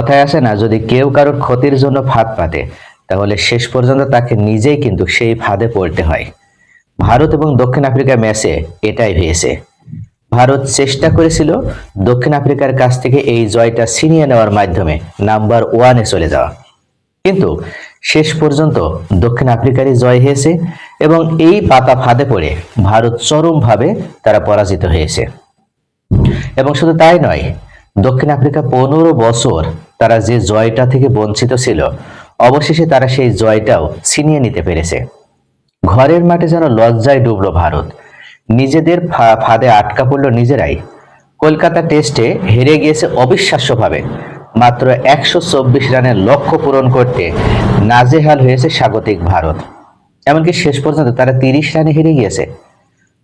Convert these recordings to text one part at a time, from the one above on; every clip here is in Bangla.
কথায় আসে না, যদি কেউ কারোর ক্ষতির জন্য ফাঁদ পাতে তাহলে শেষ পর্যন্ত তাকে নিজেই কিন্তু সেই ফাঁদে পড়তে হয়। ভারত এবং দক্ষিণ আফ্রিকা ম্যাচে এটাই হয়েছে। ভারত চেষ্টা করেছিল দক্ষিণ আফ্রিকার কাছ থেকে এই জয়টা ছিনিয়ে নেওয়ার মাধ্যমে নাম্বার ওয়ানে চলে যাওয়া, কিন্তু শেষ পর্যন্ত দক্ষিণ আফ্রিকারই জয় হয়েছে এবং এই পাতা ফাঁদে পড়ে ভারত চরমভাবে তারা পরাজিত হয়েছে। এবং শুধু তাই নয়, দক্ষিণ আফ্রিকা 15 বছর তারা যে জয়টা থেকে বঞ্চিত ছিল, অবশেষে তারা সেই জয়টাও ছিনিয়ে নিতে পেরেছে। ঘরের মাঠে যেন লজ্জায় ডুবলো ভারত, নিজেদের ফাঁদে আটকা পড়ল নিজেরাই। কলকাতা টেস্টে হেরে গিয়েছে অবিশ্বাস্যভাবে। মাত্র 124 রানের লক্ষ্য পূরণ করতে নাজেহাল হয়েছে স্বাগতিক ভারত। এমনকি শেষ পর্যন্ত তারা 30 রানে হেরে গিয়েছে।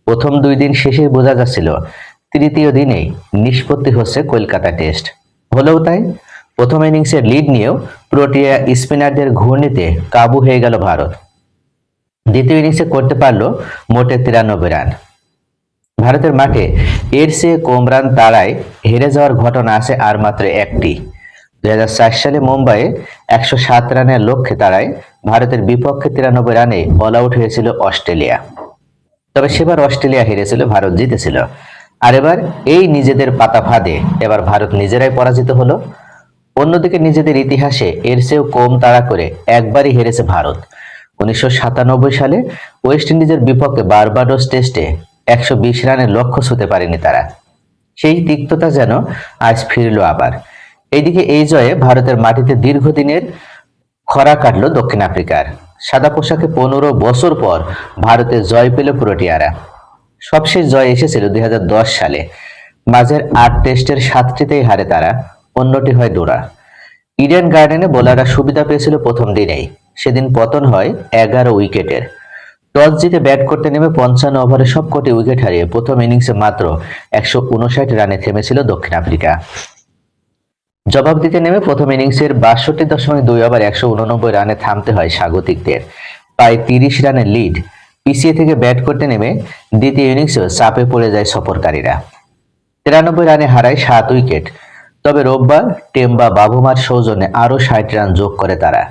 প্রথম 2 দিন শেষে বোঝা যাচ্ছিল তৃতীয় দিনেই নিষ্পত্তি হচ্ছে কলকাতা টেস্ট। হলেও তাই, প্রথম ইনিংসের লিড নিয়েও প্রোটিয়া স্পিনারদের ঘূর্ণিতে কাবু হয়ে গেল ভারত। দ্বিতীয় ইনিংসে করতে পারল মোটে 93 রান। ভারতের মাঠে এর চেয়ে কম রান তাড়ায় হেরে যাওয়ার ঘটনা আছে আর মাত্র একটি। 2004 সালে মুম্বাইয়ে 107 রানের লক্ষ্যে তাড়ায় ভারতের বিপক্ষে 93 রানে অল আউট হয়েছিল অস্ট্রেলিয়া। তবে সেবার অস্ট্রেলিয়া হেরেছিল, ভারত জিতেছিল। আর এবার এই নিজেদের পাতা ফাঁদে এবার ভারত নিজেরাই পরাজিত হলো। অন্যদিকে নিজেদের ইতিহাসে এর চেয়েও কম তাড়া করে একবারই হেরেছে ভারত। 1997 সালে ওয়েস্ট ইন্ডিজের বিপক্ষে বার্বাডোস টেস্টে 120 রানের লক্ষ্য ছুঁতে পারেনি তারা। সেই তিক্ততা যেন আজ ফিরল আবার। এইদিকে এই জয়ে ভারতের মাটিতে দীর্ঘদিনের খরা কাটলো দক্ষিণ আফ্রিকার। সাদা পোশাকে 15 বছর পর ভারতের জয় পেল প্রোটিয়ারা। সবশেষ জয় এসেছিল 2010 সালে। মাঝের 8 টেস্টের 7টিতেই হারে তারা, অন্যটি হয় ডোরা। ইডেন গার্ডেনে বোলাররা সুবিধা পেয়েছিল প্রথম দিনেই। সেদিন পতন হয় 11 উইকেটের। টস জিতে ব্যাট করতে নেমে 55 ওভারে সবকটি উইকেট হারিয়ে প্রথম ইনিংসে মাত্র 159 রানে থেমেছিল দক্ষিণ আফ্রিকা। জবাব দিতে নেমে প্রথম ইনিংসের 62.2 ওভার 189 রানে থামতে হয় স্বাগতিকদের। প্রায় 30 রানের লিড পিছিয়ে থেকে ব্যাট করতে নেমে দ্বিতীয় ইনিংসেও চাপে পড়ে যায় সফরকারীরা। 93 রানে হারায় 7 উইকেট। তবে রোববার টেম্বা বাভুমার সৌজন্যে আরো 60 রান যোগ করে তারা।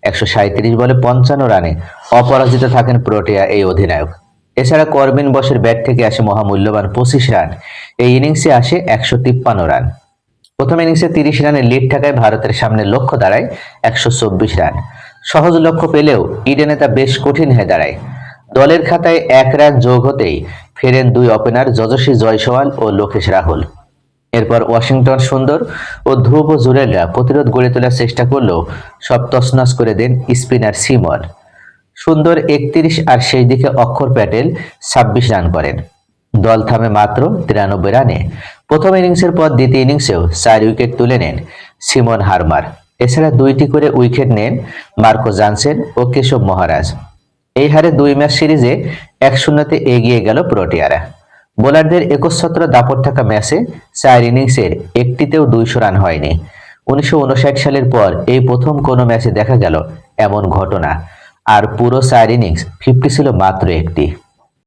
137 বলে 55 রানে অপরাজিত থাকেন প্রোটিয়া এই অধিনায়ক। এছাড়া করবিন বসের ব্যাট থেকে আসে মহামূল্যবান 25 রান। এই ইনিংসে আসে 153 রান। প্রথম ইনিংসে 30 রানের লিড থাকায় ভারতের সামনে লক্ষ্য দাঁড়ায় 124 রান। সহজ লক্ষ্য পেলেও ইডেনে তা বেশ কঠিন হয়ে দাঁড়ায়। দলের খাতায় 1 রান যোগ হতেই ফেরেন 2 ওপেনার যশস্বী জয়সওয়াল ও লোকেশ রাহুল। এরপর ওয়াশিংটন সুন্দর ও ধ্রুব জুরেলরা প্রতিরোধ গড়ে তোলার চেষ্টা করলেও সব তছনছ করে দেন স্পিনার সিমন। সুন্দর 31 আর শেষ দিকে অক্ষর প্যাটেল 26 রান করেন। দল থামে মাত্র 93 রানে। প্রথম ইনিংসের পর দ্বিতীয় ইনিংসেও 4 উইকেট তুলে নেন সিমন হারমার। এছাড়া 2টি করে উইকেট নেন মার্কো জানসেন ও কেশব মহারাজ। এই হারে 2 ম্যাচ সিরিজে 1-0-তে এগিয়ে গেল প্রোটিয়ারা। বোলারদের একচ্ছত্র দাপট থাকা ম্যাচে 4 ইনিংসের একটিতেও 200 রান হয়নি। 1959 সালের পর এই প্রথম কোনো ম্যাচে দেখা গেল এমন ঘটনা। আর পুরো 4 ইনিংস 50 ছিল মাত্র একটি।